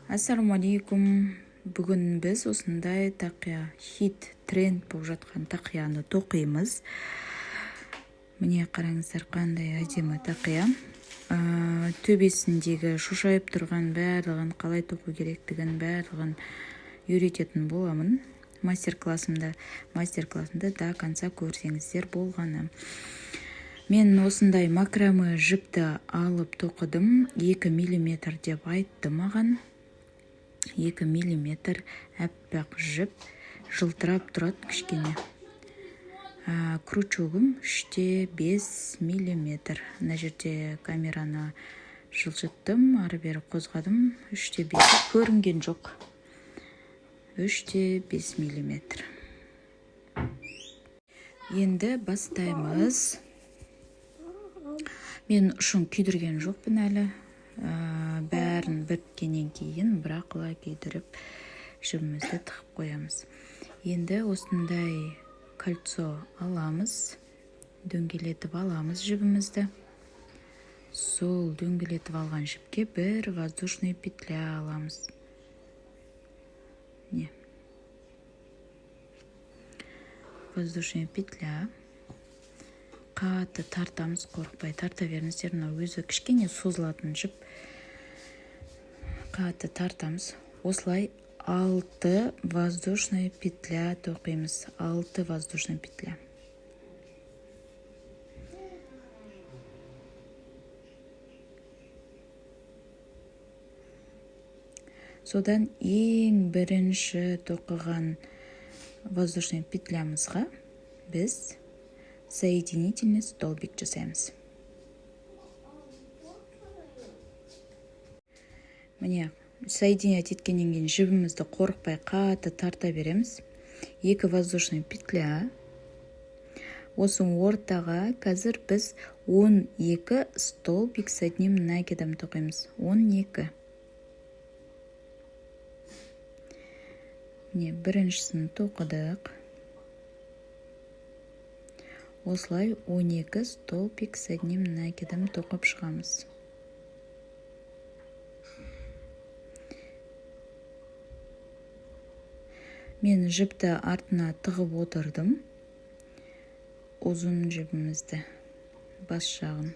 Ассаламу алейкум. Бүгін біз осындай тақия, хит, тренд болып жатқан тақияны тоқимыз. Міне қараңыздар, қандай әдемі тақия. Төбесіндегі шошайып тұрған барлығын қалай тоқу керектігін барлығын үйрететін боламын. Мастер-классымда до конца көрсеңіздер болғаны. Мен осындай макраме жіпті алып тоқыдым. 2 мм деп айтты маған. 2 мм әппақ жіп, жылтырап тұрады кішкене. Крючогым 3-5 мм. Мына жерде камераны жылжыттым, ары-бері қозғадым. 3-5 көрінген жоқ. 3-5 мм. Енді бастаймыз. Мен ұшын күйдірген жоқпын әлі. Бәрін біткеннен кейін бірақыла күйдіріп жібімізді тығып қоямыз. Енді осындай кольцо аламыз, дөңгелетіп аламыз жібімізді. Сол дөңгелетіп алған жіпке бір воздушный петля аламыз. Воздушный петля. Қатты тартамыз, қорықпай тарта беріңіздер. Өзі кішкене созылатын жіп. Қатты тартамыз. Осылай 6 воздушный петля тоқимыз. 6 воздушный петля. Содан ең бірінші тоқыған воздушный петлямызға біз соединительный столбик жасаймыз. Міне, соединять еткеннен кейін жібімізді қорықпай қатты тарта береміз. 2 воздушный петля. Осы ортаға қазір біз 12 столбик с одним накидом тоқимыз. 12. Міне, біріншісін тоқыдық. Осылай 12 столбик с одним накидом тоқып шығамыз. Мен жіпті артына тығып отырдым. Ұзын жібімізді, бас жағын.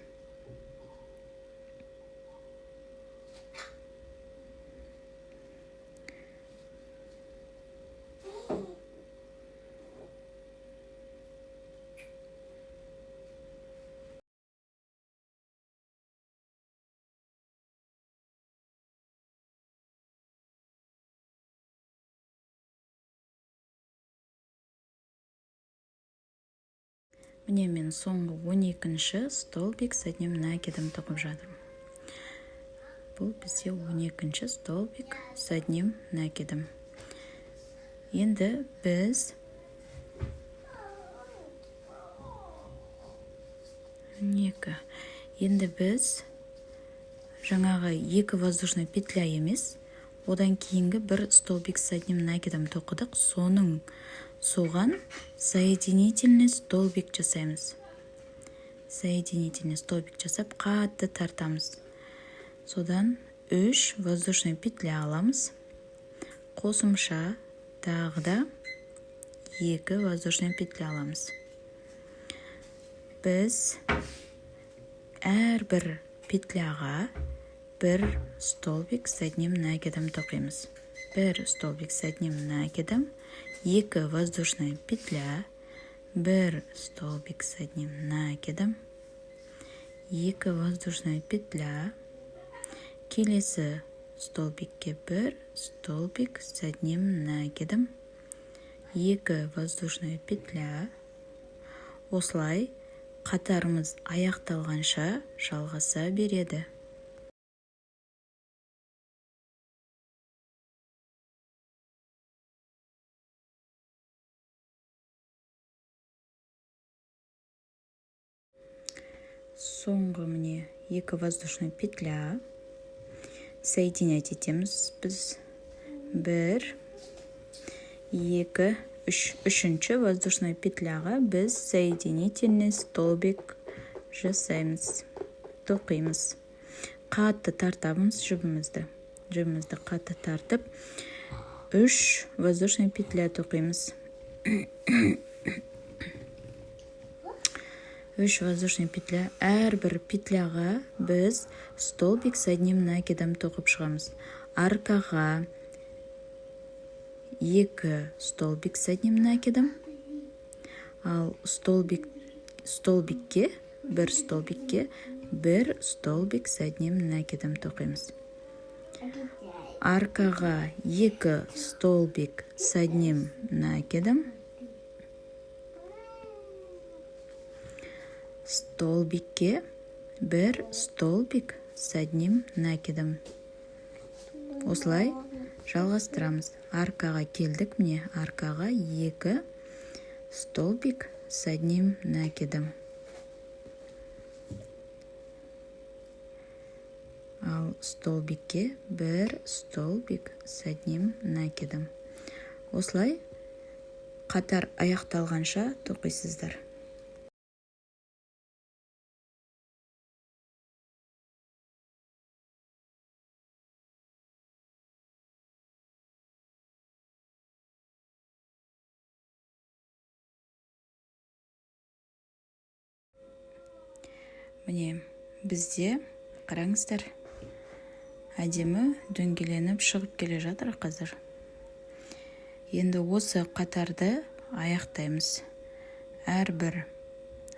Міне мен соңғы 12-ші столбик с одним накидом тоқып жатырмын. Бұл бізде 12-ші столбик с одним накидом. Енді біз жаңағы 2 воздушный петля емес, одан кейінгі бір столбик с одним накидом тоқыдық. Соған соединительный столбик жасаймыз. Соединительный столбик жасап, қатты тартамыз. Содан 3 воздушный петля аламыз. Қосымша тағы да 2 воздушный петля аламыз. Біз әрбір петляға бір столбик с одним накидом тоқимыз. Бір столбик с одним накидом, 2 воздушная петля, бір столбик с одним накидом, 2 воздушная петля, келесі столбикке бір столбик с одним накидом, 2 воздушная петля. Осылай қатарымыз аяқталғанша жалғаса береді. Соңғы міне 2 воздушный петля. Соединять етеміз біз. 1, 2, 3. Үшінші воздушный петляға біз соединительный столбик жасаймыз. Тоқимыз. Қатты тартамыз жібімізді. жібімізді қатты тартып 3 воздушный петля тоқимыз. 3 воздушный петля. Әрбір петляға біз столбик с одним накидом тоқып шығамыз. Аркаға 2 столбик с одним накидом, ал столбикке 1 столбик с одним накидом тоқимыз. Аркаға 2 столбик с одним накидом, столбикке 1 столбик с одним накидом. Осылай жалғастырамыз. Аркаға келдік, міне аркаға 2 столбик с одним накидом. Ал столбикке 1 столбик с одним накидом. Осылай қатар аяқталғанша тоқисыздар. Міне бізде қараңыздар, әдемі дөңгеленіп шығып келе жатыр қазір. Енді осы қатарды аяқтаймыз. Әрбір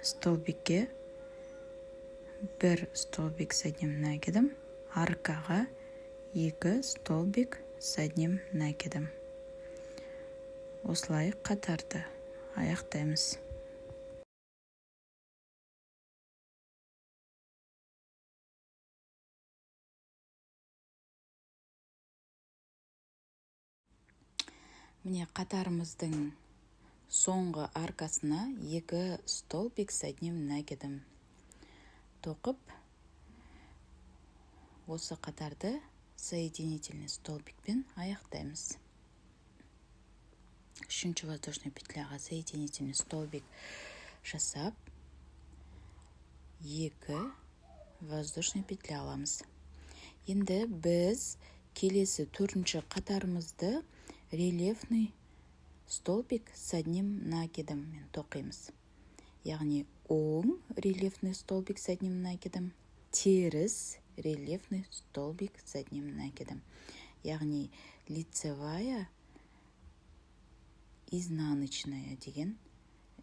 столбикке 1 столбик с одним накидом, аркаға 2 столбик с одним накидом. Осылай қатарды аяқтаймыз. Міне қатарымыздың соңғы аркасына 2 столбик с одним накидом тоқып, осы қатарды соединительный столбикпен аяқтаймыз. 3 воздушный петляға соединительный столбик жасап, 2 воздушный петля аламыз. Енді біз келесі 4-ші қатарымызды рельефный столбик с одним накидом тоқимыз. Яғни оң рельефный столбик с одним накидом, теріс рельефный столбик с одним накидом. Яғни лицевая, изнаночная деген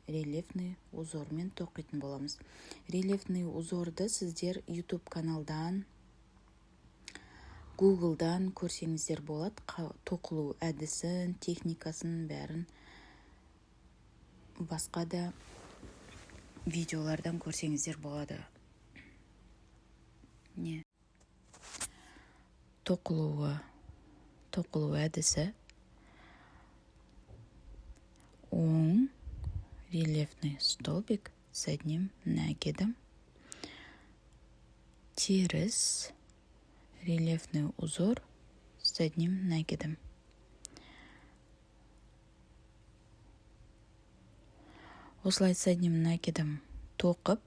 рельефный узормен тоқитын боламыз. Рельефный узорды сіздер YouTube каналдан, Google'дан көрсеңіздер болады. Тоқылу әдісін, техникасын бәрін басқа да видеолардан көрсеңіздер болады. Не? Тоқылу әдісі оң рельефный столбик с одним накидом, теріс рельефный узор с одним накидом. Осылай с одним накидом тоқып,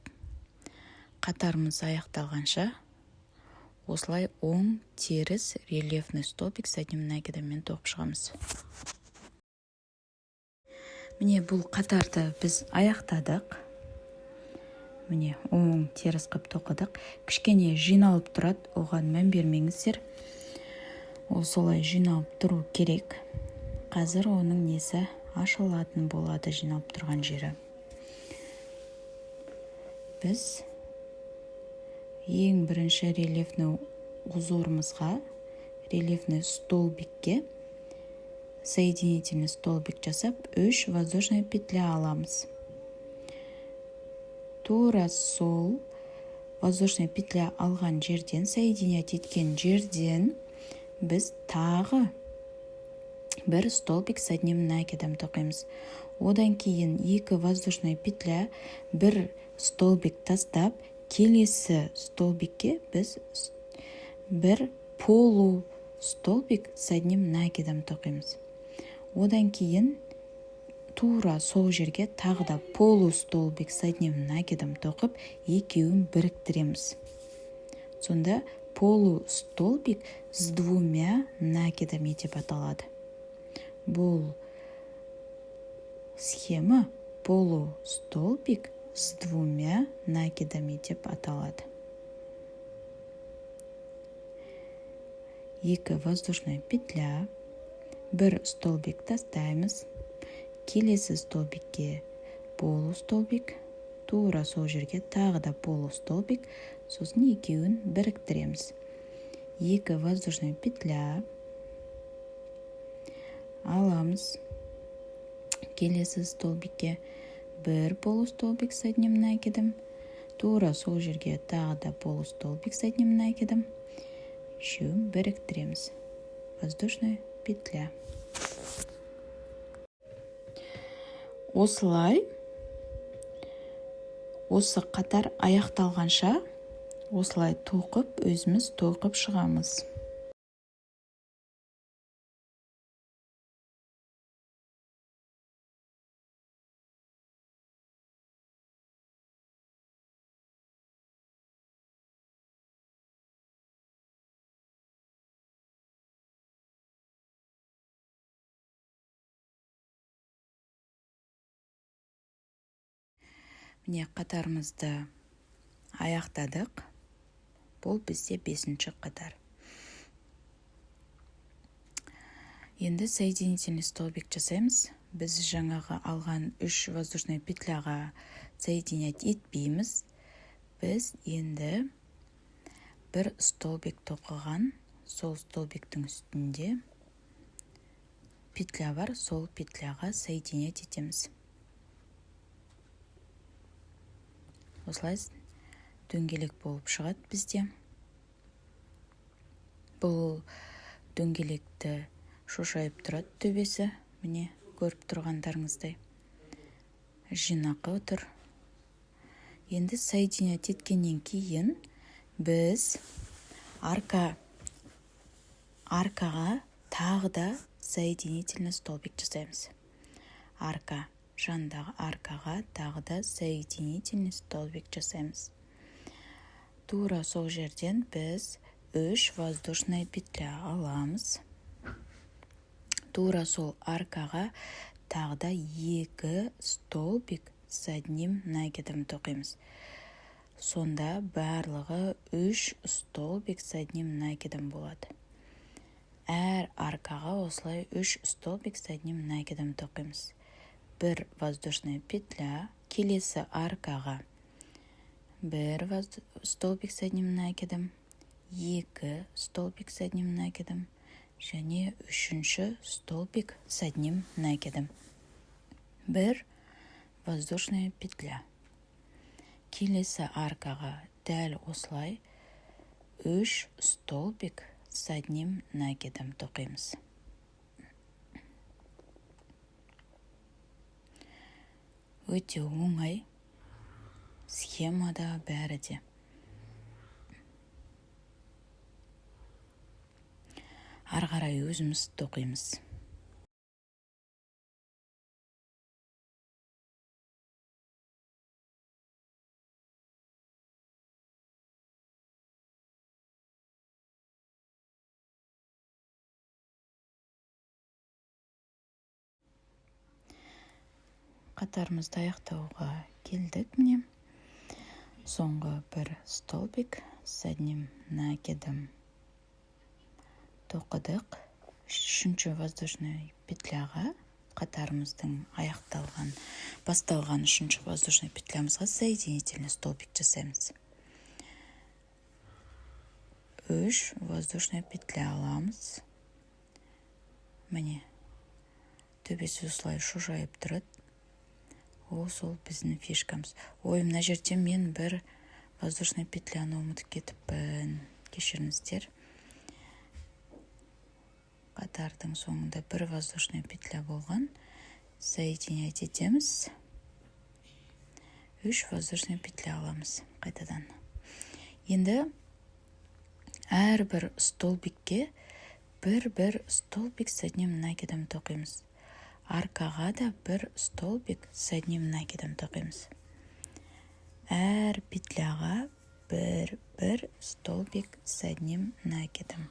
қатарымыз аяқталғанша, осылай оң теріс рельефный столбик с одним накидом тоқып шығамыз. Міне бұл қатарды біз аяқтадық. Міне оң теріс қып тоқыдық. Кішкене жиналып тұрады, оған мән бермеңіздер. Ол солай жиналып тұру керек. Қазір оның несі ашылатын болады, жиналып тұрған жері. Біз ең бірінші рельефный узорымызға, рельефный столбикке соединительный столбик жасап, 3 воздушный петля аламыз. Тура сол воздушный петля алған жерден, соединять еткен жерден біз тағы 1 столбик с одним накидом тоқимыз. Одан кейін 2 воздушный петля, 1 столбик тастап, келесі столбикке біз 1 полу столбик с одним накидом тоқимыз. Одан кейін тура сол жерге тағы да полу столбик с одним накидом тоқып, екеуін біріктіреміз. Сонда полустолбик с двумя накидами деп аталады. Бұл схема полустолбик с двумя накидами деп аталады. Екі воздушная петля, бір столбик тастаймыз, келесі столбикке полустолбик, тура сол жерге тағы да полустолбик, сосын екеуін біріктіреміз. Екі воздушная петля аламыз, келесі столбикке бір полустолбик с одним накидом, тура сол жерге тағы да полустолбик с одним накидом, үшеуін біріктіреміз. Воздушная петля. Осылай, осы қатар аяқталғанша, осылай өзіміз тоқып шығамыз. Міне қатарымызды аяқтадық. Бұл бізде 5-ші қатар. Енді соединительный столбик жасаймыз. Біз жаңағы алған 3 воздушный петляға соединять етпейміз. Біз енді бір столбик тоқыған, сол столбиктің үстінде петля бар, сол петляға соединять етеміз. Осылай дөңгелек болып шығады бізде. Бұл дөңгелекті шошайып тұрады төбесі, міне көріп тұрғандарыңыздай. Жинақы отыр. Енді соединять еткеннен кейін біз аркаға тағы да соединительный столбик жасаймыз. Арка жандағы аркаға тағы да соединительный столбик жасаймыз. Тура сол жерден біз 3 воздушная петля аламыз. Тура сол аркаға тағы да 2 столбик с одним накидом тоқимыз. Сонда барлығы 3 столбик с одним накидом болады. Әр аркаға осылай 3 столбик с одним накидом тоқимыз. Бір воздушная петля, келесі аркаға бір столбик с одним накидом, 2 столбик с одним накидом, және 3-ші столбик с одним накидом. Бір воздушная петля. Келесі аркаға дәл осылай 3 столбик с одним накидом тоқимыз. Өте оңай, схемада бәрі де. Ары қарай өзіміз тоқимыз. Қатарымызды аяқтауға келдік міне. Соңғы бір столбик с одним накидом тоқыдық. 3-ші воздушный петляға, қатарымыздың басталған 3-ші воздушный петлямызға соединительный столбик жасаймыз. 3 воздушный петля аламыз. Міне, төбесі осылай шошайып тұрады. Сол біздің фишкамыз. Мына жерде мен бір воздушный петляны ұмытып кетіппін. Кешіріңіздер. Қатардың соңында бір воздушный петля болған. Соединять етеміз. 3 воздушный петля аламыз қайтадан. Енді әрбір столбикке бір столбик с одним накидом тоқимыз. Аркаға да бір столбик с одним накидом тоқимыз. Әр петляға 1 столбик с одним накидом.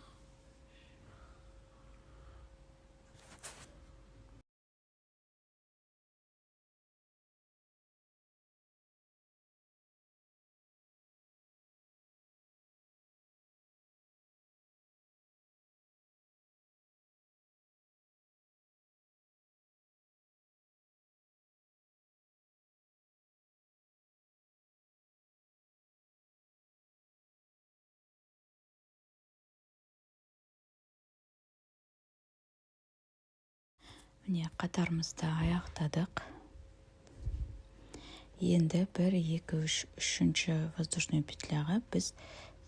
Міне қатарымызды аяқтадық. Енді 1, 2, 3, үшінші воздушный петляға біз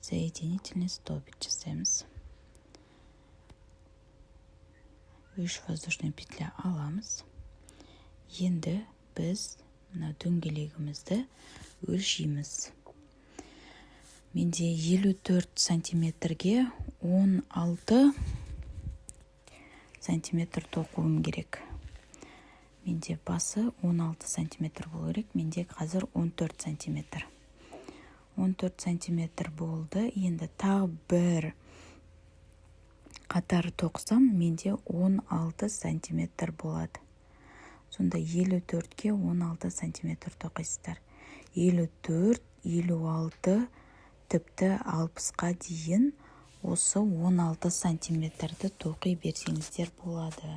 соединительный столбик жасаймыз. 3 воздушный петля аламыз. Енді біз мына дөңгелегімізді өлшейміз. Менде 54 сантиметрге 16 сантиметр тоқуым керек. Менде басы 16 сантиметр болу керек. Менде қазір 14 сантиметр. 14 сантиметр болды. Енді тағы бір қатар тоқсам, менде 16 сантиметр болады. Сонда 54-ке 16 сантиметр тоқисыздар. 54, 56, тіпті 60-қа дейін осы 16 сантиметрді тоқи берсеңіздер болады.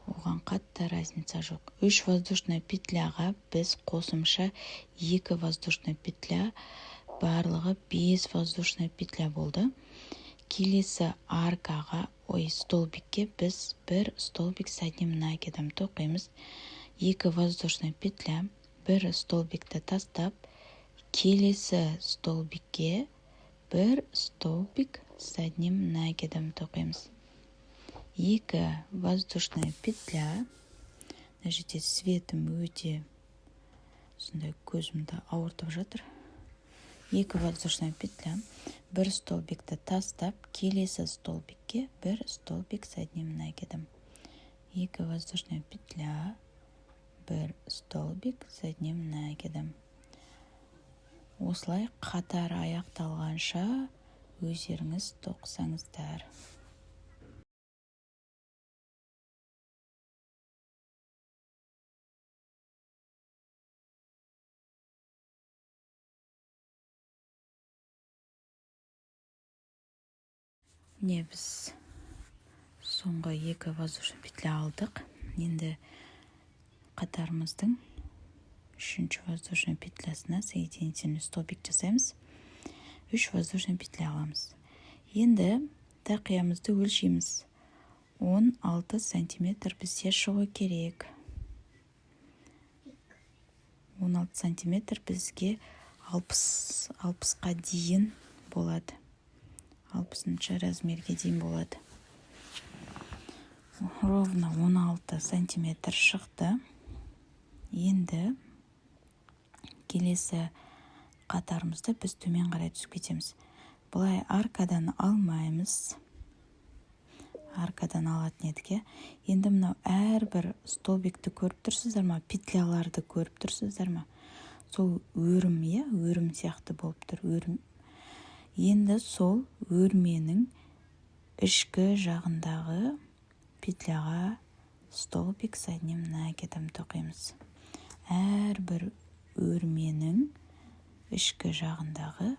Оған қатты разница жоқ. 3 воздушный петляға біз қосымша 2 воздушный петля, барлығы 5 воздушный петля болды. Келесі аркаға, столбикке біз 1 столбик с одним накидом тоқимыз. 2 воздушный петля, 1 столбикті тастап, келесі столбикке 1 столбик с одним накидом тоқимыз. 2 воздушная петля. Нәжеде светім өте сондай көзімді ауыртып жатыр. 2 воздушная петля, 1 столбикті тастап, келесі столбикке 1 столбик с одним накидом. 2 воздушная петля, 1 столбик с одним накидом. Осылай қатар аяқталғанша өздеріңіз тоқсаңыздар. Міне біз соңғы 2 воздушный петля алдық. Енді қатарымыздың 3 воздушный петлясына соединительный столбик жасаймыз. 3 воздушный петля аламыз. Енді тақиямызды өлшейміз. 16 сантиметр бізде шығу керек. 16 сантиметр бізге 60-қа дейін болады. 60-шы размерге дейін болады. Ровно 16 сантиметр шықты. Енді келесі қатарымызды біз төмен қарай түсіп кетеміз. Бұлай аркадан алмаймыз. Аркадан алатын едік. Енді мынау әрбір столбикті көріп тұрсыздар ма? Петляларды көріп тұрсыздар ма? Сол өрім, өрім сияқты болып тұр. Өрім. Енді сол өрменің ішкі жағындағы петляға столбик с одним накидом тоқимыз. Әрбір өрменің ішкі жағындағы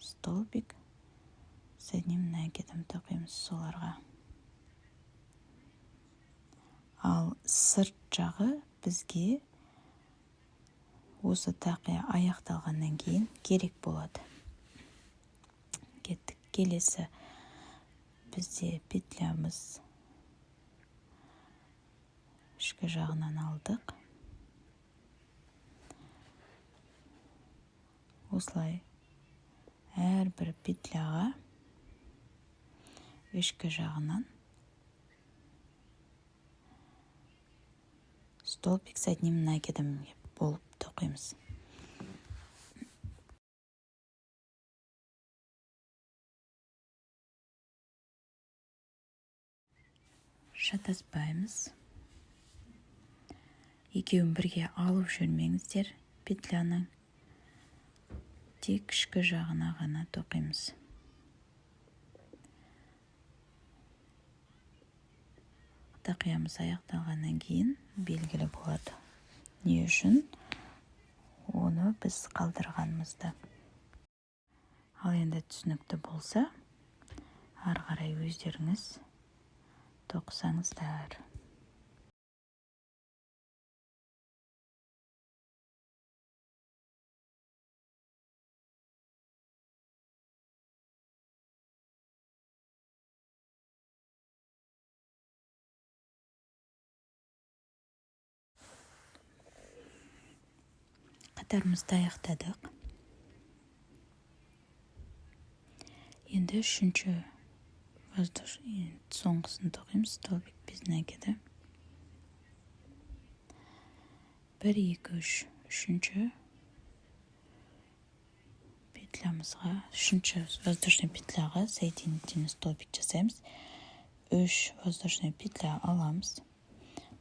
столбик с одним накидом тоқимыз соларға. Ал сырт жағы бізге осы тақия аяқталғаннан кейін керек болады. Кеттік. Келесі бізде петлямыз ішкі жағынан алдық. Осылай әрбір петляға ішкі жағынан столбик с одним накидом болып тоқимыз. Шатаспаймыз. Екеуін бірге алып жүрмеңіздер. петляның тек ішкі жағына ғана тоқимыз. Тақиямыз аяқталғаннан кейін белгілі болады. Не үшін? Оны біз қалдырғанымызды. Ал енді түсінікті болса, ары қарай өздеріңіз тоқысаңыздар. Қатарымызды аяқтадық. Енді үшінші соңғысын тоқимыз. Столбик без накида. 1, 2, 3. Үшінші петлямызға, үшінші воздушный петляға соединительный столбик жасаймыз. 3 воздушный петля аламыз.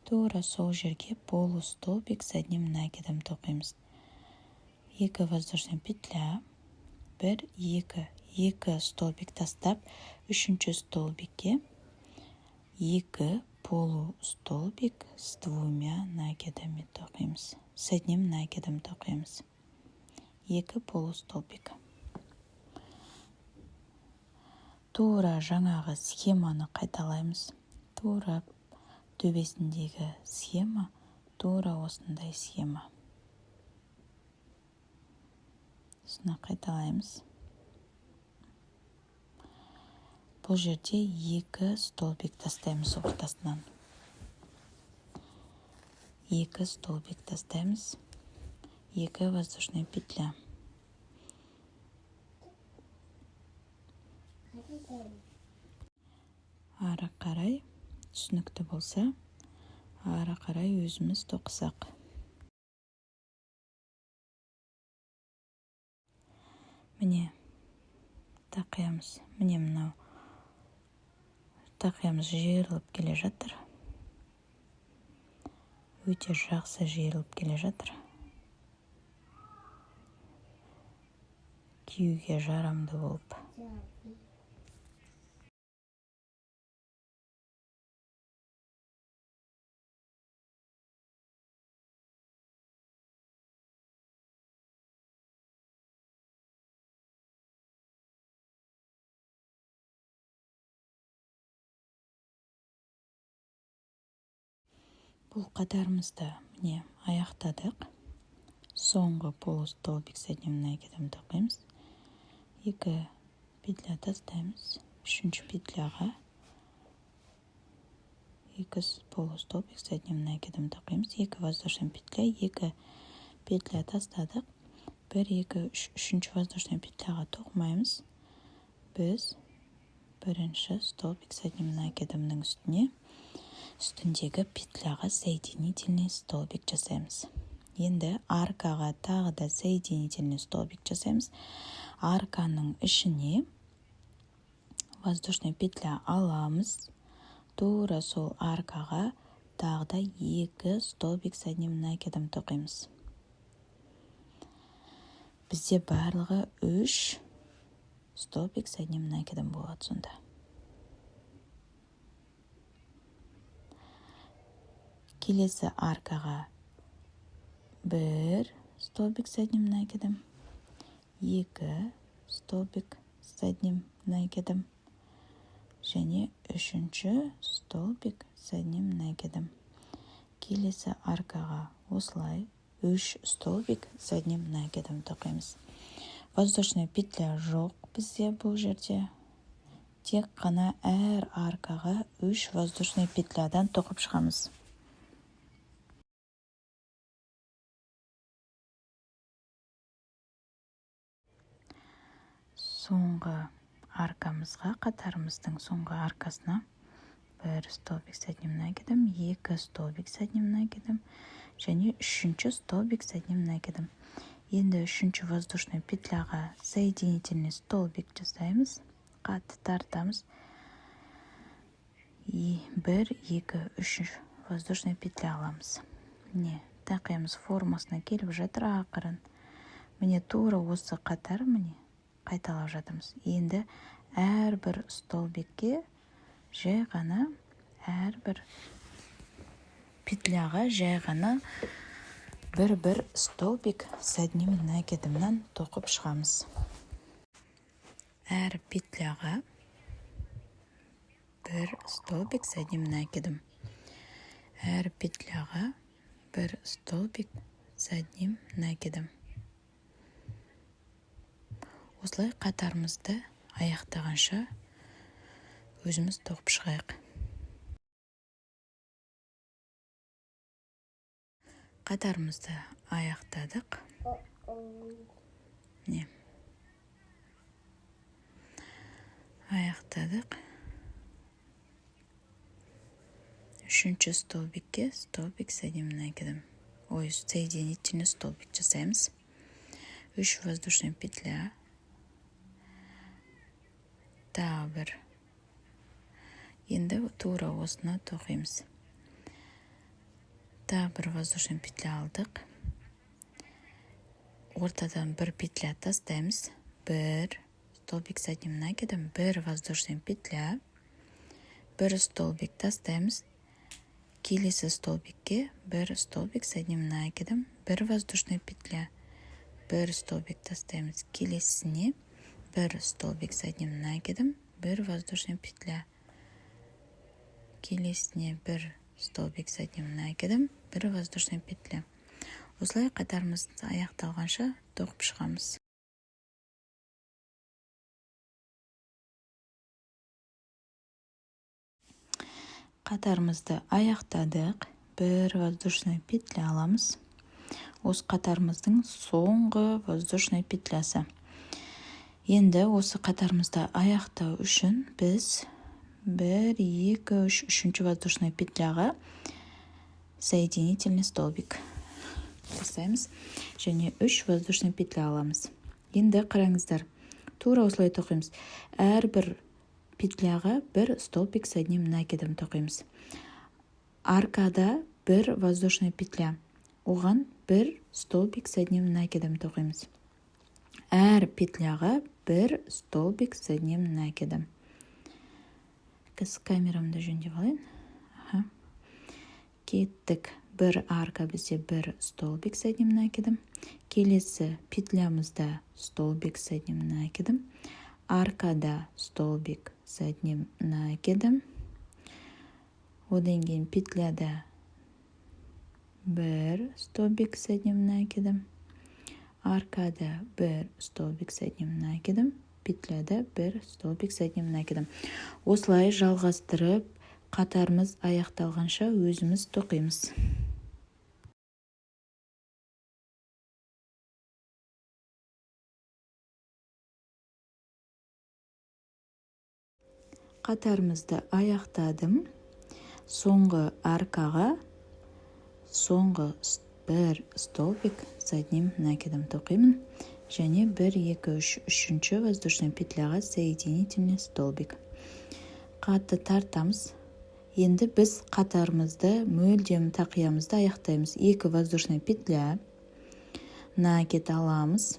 Тура сол жерге полустолбик с одним накидом тоқимыз. 2 воздушный петля, 1, 2 столбик тастап, үшінші столбикке 2 полустолбик с 2 накидами тоқимыз. С одним накидом тоқимыз. 2 полустолбик. Тура жаңағы схеманы қайталаймыз. Тура төбесіндегі схема, тура осындай схема. Соны қайталаймыз. Бұл жерде 2 столбик тастаймыз ортасынан. 2 столбик тастаймыз. 2 воздушный петля. Ары қарай түсінікті болса, ары қарай өзіміз тоқысақ. Міне тақиямыз. Міне мынау тақиямыз жиырылып келе жатыр. Өте жақсы жиырылып келе жатыр. Киюге жарамды болып. Бұл қатарымызды міне аяқтадық. Соңғы полустолбик с одним накидом тоқимыз. 2 петля тастаймыз. Үшінші петляға 2 полустолбик с одним накидом тоқимыз. 2 воздушный петля, 2 петля тастадық. 1, 2, 3. Үшінші воздушный петляға тоқымаймыз. Біз бірінші столбик с одним накидомның үстіндегі петляға соединительный столбик жасаймыз. Енді аркаға тағы да соединительный столбик жасаймыз. Арканың ішіне воздушный петля аламыз. Тура сол аркаға тағы да 2 столбик с одним накидом тоқимыз. Бізде барлығы 3 столбик с одним накидом болады сонда. Келесі аркаға 1 столбик с одним накидом, 2 столбик с одним накидом, және үшінші столбик с одним накидом. Келесі аркаға осылай 3 столбик с одним накидом тоқимыз. Воздушный петля жоқ бізде бұл жерде. Тек қана әр аркаға 3 воздушный петлядан тоқып шығамыз. Соңғы аркамызға, қатарымыздың соңғы аркасына 1 столбик с одним накидом, 2 столбик с одним накидом, және үшінші столбик с одним накидом. Енді үшінші воздушный петляға соединительный столбик жасаймыз. Қатты тартамыз. 1, 2, 3 воздушный петля аламыз. Не, тақаймыз, формасына келіп жатыр ақырын. Міне тура осы қатар міне қайталап жатырмыз. Енді әрбір столбикке жай ғана әрбір петляға жай ғана бір столбик с одним накидымнан тоқып шығамыз. Әр петляға бір столбик с одним накидом. Әр петляға бір столбик с одним накидом. Осылай қатарымызды аяқтағанша өзіміз тоқып шығайық. Қатарымызды аяқтадық. Не? Аяқтадық. Үшінші столбикке столбик с одним накидом. Соединительный столбик жасаймыз. 3 воздушный петля. Тағы бір. Енді тура осына тоқимыз. Тағы бір воздушный петля алдық. Ортадан бір петля тастаймыз. Бір столбик с одним накидом, бір воздушный петля. Бір столбик тастаймыз. Келесі столбикке бір столбик с одним накидом, бір воздушный петля. Бір столбик тастаймыз. Келесіне бір столбик с одним накидом, бір воздушный петля. Келесіне бір столбик с одним накидом, бір воздушный петля. Осылай қатарымыз аяқталғанша тоқып шығамыз. Қатарымызды аяқтадық. Бір воздушный петля аламыз. Осы қатарымыздың соңғы воздушный петлясы. Енді осы қатарымызды аяқтау үшін біз 1, 2, 3, үшінші воздушный петляға соединительный столбик жасаймыз. Және 3 воздушный петля аламыз. Енді қараңыздар, тура осылай тоқимыз. Әрбір петляға бір столбик с одним накидом тоқимыз. Аркада бір воздушный петля. Оған бір столбик с одним накидом тоқимыз. Әр петляға бір столбик с одним накидом. Камерамды жөндеп алайын. Кеттік. Бір арка бізде бір столбик с одним накидом. Келесі петлямызда столбик с одним накидом. Аркада столбик с одним накидом. Одан кейін петляда бір столбик с одним накидом. Аркада бір столбик с одним накидом. Петляда бір столбик с одним накидом. Осылай жалғастырып, қатарымыз аяқталғанша өзіміз тоқимыз. Қатарымызды аяқтадым. Соңғы аркаға соңғы бір столбик с одним накидом тоқимын. Және 1, 2, 3, үшінші воздушный петляға соединительный столбик. Қатты тартамыз. Енді біз қатарымызды мөлдем тақиямызды аяқтаймыз. 2 воздушный петля. Накид аламыз.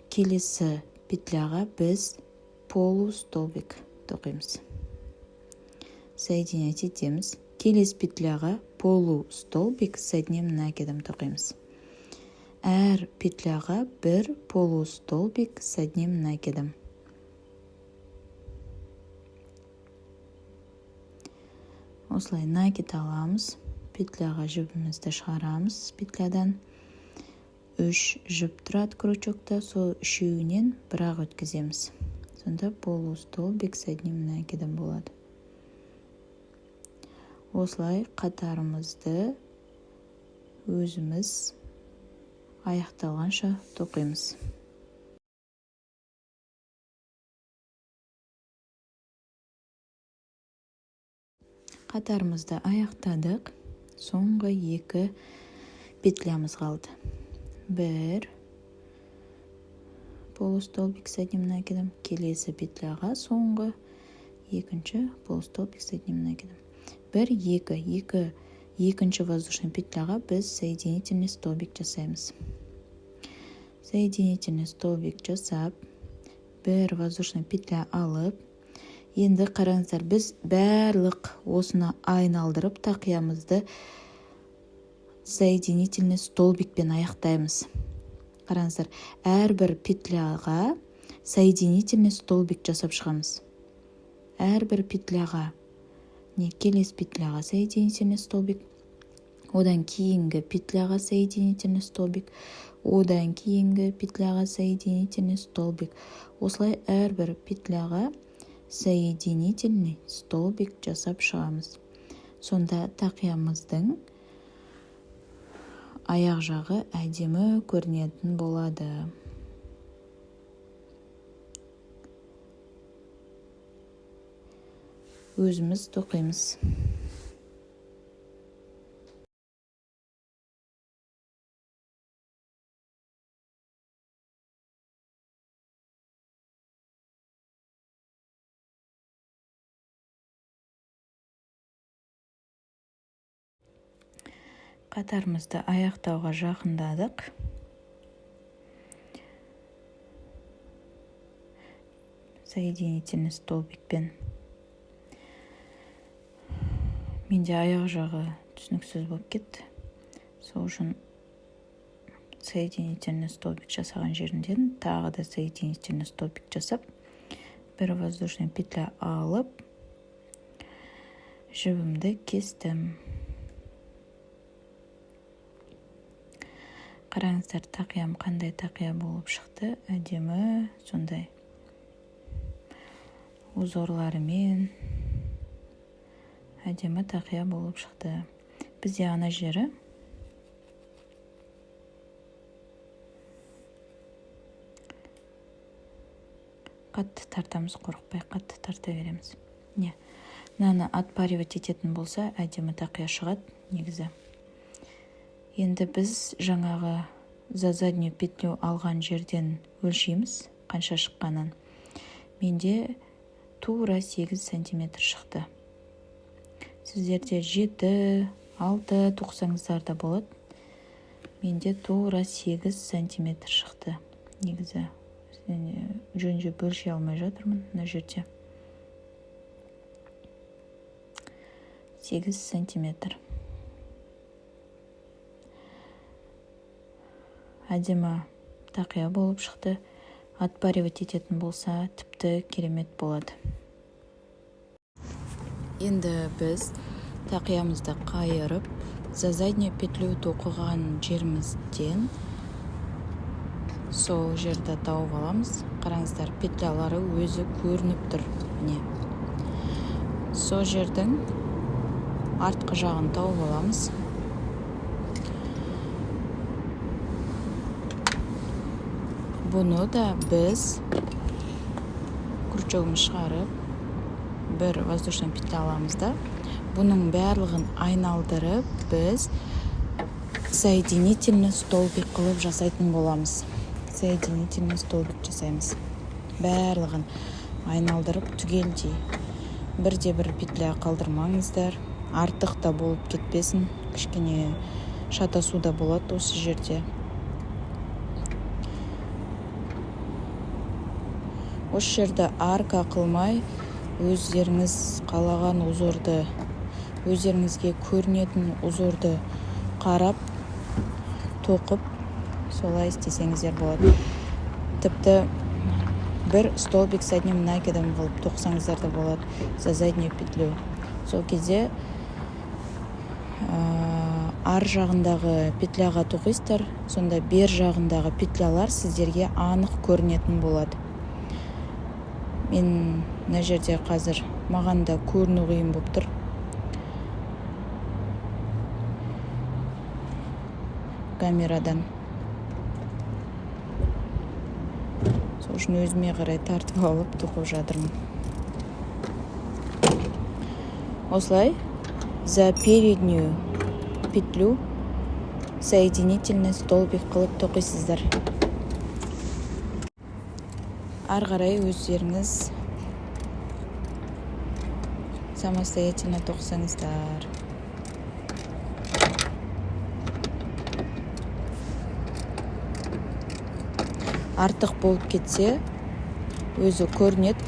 Келесі петляға біз полустолбик тоқимыз. Соединять етеміз. Келесі петляға полустолбик с одним накидом тоқимыз. Әр петляға бір полустолбик с одним накидом. Осылай накид аламыз. Петляға жібімізді шығарамыз петлядан. 3 жіп тұрады крючокта, сол үшеуінен бірақ өткіземіз. Сонда полустолбик с одним накидом болады. Осылай қатарымызды өзіміз аяқталғанша тоқимыз. Қатарымызды аяқтадық. Соңғы 2 петлямыз қалды. 1 полустолбик с одним накидом. Келесі петляға соңғы екінші полустолбик с одним накидом. 1, 2 екінші воздушный петляға біз соединительный столбик жасаймыз. Соединительный столбик жасап, бір воздушный петля алып, енді қараңыздар, біз барлық осыны айналдырып тақиямызды соединительный столбикпен аяқтаймыз. Қараңыздар, әрбір петляға соединительный столбик жасап шығамыз. Әрбір петляға, келесі петляға соединительный столбик, одан кейінгі петляға соединительный столбик, одан кейінгі петляға соединительный столбик. Осылай әрбір петляға соединительный столбик жасап шығамыз. Сонда тақиямыздың аяқ жағы әдемі көрінетін болады. Өзіміз тоқимыз. Қатарымызды аяқтауға жақындадық. Соединительный столбикпен. Менде аяқ жағы түсініксіз болып кетті. Сол үшін соединительный столбик жасаған жерінден тағы да соединительный столбик жасап, бір воздушный петля алып, жібімді кестім. Қараңыздар, тақиям қандай тақия болып шықты, әдемі, сондай узорларымен әдемі тақия болып шықты. Бізде ана жері қатты тартамыз, қорықпай қатты тарта береміз. Мынаны отпаривать ететін болса, әдемі тақия шығады негізі. Енді біз жаңағы за заднюю петлю алған жерден өлшейміз, қанша шыққанын. Менде тура 8 сантиметр шықты. Сіздерде 7, 6 тоқсаңыздар да болады. Менде тура 8 сантиметр шықты. Негізі жөнже бөлше алмай жатырмын мына жерде. 8 сантиметр. Әдемі тақия болып шықты. Отпаривать ететін болса, тіпті керемет болады. Енді біз тақиямызды қайырып, за заднюю петлю тоқыған жерімізден сол жерді тауып аламыз. Қараңыздар, петлялары өзі көрініп тұр. Сол жердің артқы жағын тауып аламыз. Бұны да біз крючогымыз шығарып, бір воздушный петля аламыз да, бұның барлығын айналдырып, біз соединительный столбик қылып жасайтын боламыз. Соединительный столбик жасаймыз. Барлығын айналдырып түгелдей. Бірде-бір петля қалдырмаңыздар. Артық та болып кетпесін. Кішкене шатасу да болады осы жерде. Осы жерді арка қылмай, өздеріңіз қалаған узорды, өздеріңізге көрінетін узорды қарап, тоқып, солай істесеңіздер болады. Тіпті бір столбик с одним накидом қылып тоқсаңыздар да болады за заднюю петлю. Сол кезде ар жағындағы петляға тоқисыздар, сонда бер жағындағы петлялар сіздерге анық көрінетін болады. Мен мына жерде қазір маған да көріну қиын болып тұр. Камерадан. Сол үшін өзіме қарай тартып алып тоқып жатырмын. Осылай за переднюю петлю соединительный столбик қылып тоқисыздар. Ары қарай өздеріңіз самостоятельно тоқсаңыздар. артық болып кетсе өзі көрінеді.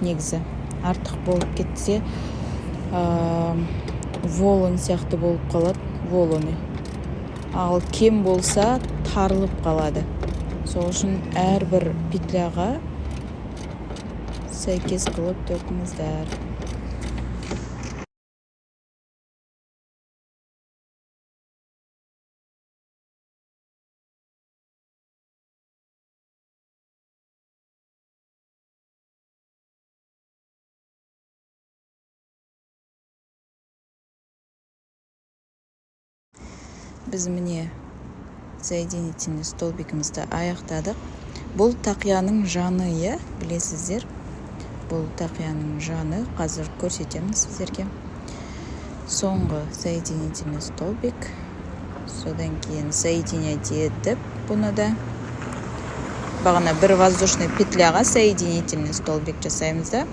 Негізі артық болып кетсе волон сияқты болып қалады, волоны. Ал кем болса тарылып қалады. Сол үшін әрбір петляға сәйкес қылып тоқыңыздар. Біз міне соединительный столбикімізді аяқтадық. Бұл тақияның жаны, білесіздер. Бұл тақияның жаны. Қазір көрсетемін сіздерге. Соңғы соединительный столбик. Содан кейін соединять етіп бұны да. Бағана бір воздушный петляға соединительный столбик жасаймыз да.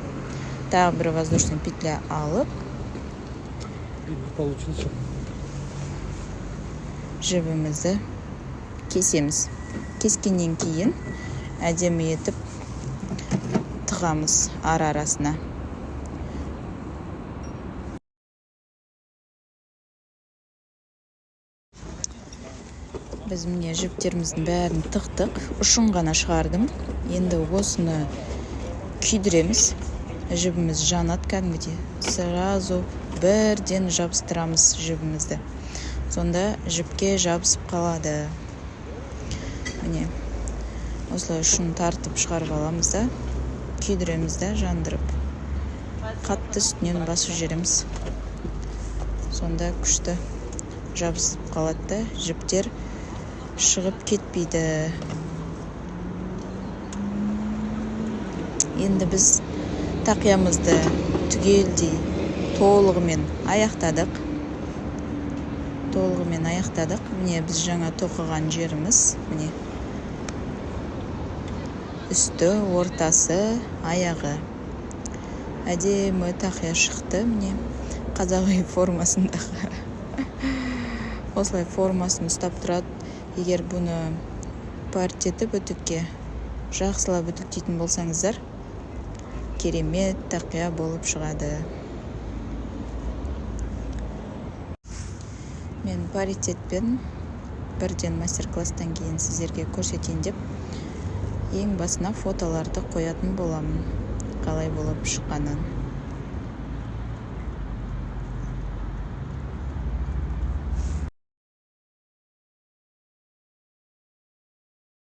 Тағы бір воздушный петля алып. Получился. Жібімізді кесеміз. Кескеннен кейін әдемі етіп тығамыз арасына. Біз міне жіптеріміздің бәрін тықтық. Ұшын ғана шығардым. Енді осыны күйдіреміз. Жібіміз жанат кәдімгідей. Сразу бірден жабыстырамыз жібімізді. Сонда жіпке жабысып қалады. Міне, осылай ұшын тартып шығарып аламыз да, күйдіреміз да, жандырып. Қатты үстінен басып жереміз. Сонда күшті жабысып қалады да, жіптер шығып кетпейді. Енді біз тақиямызды түгелдей толығымен аяқтадық. Міне біз жаңа тоқыған жеріміз. Міне үсті, ортасы, аяғы. Әдемі тақия шықты. Міне қазақ үй формасындағы. Осылай формасын ұстап тұрады. Егер бұны паритетіп үтікке жақсылап үтіктейтін болсаңыздар, керемет тақия болып шығады. Мен паритетпен бірден мастер-класстан кейін сіздерге көрсетейін деп, ең басына фотоларды қоятын боламын, қалай болып шыққанын.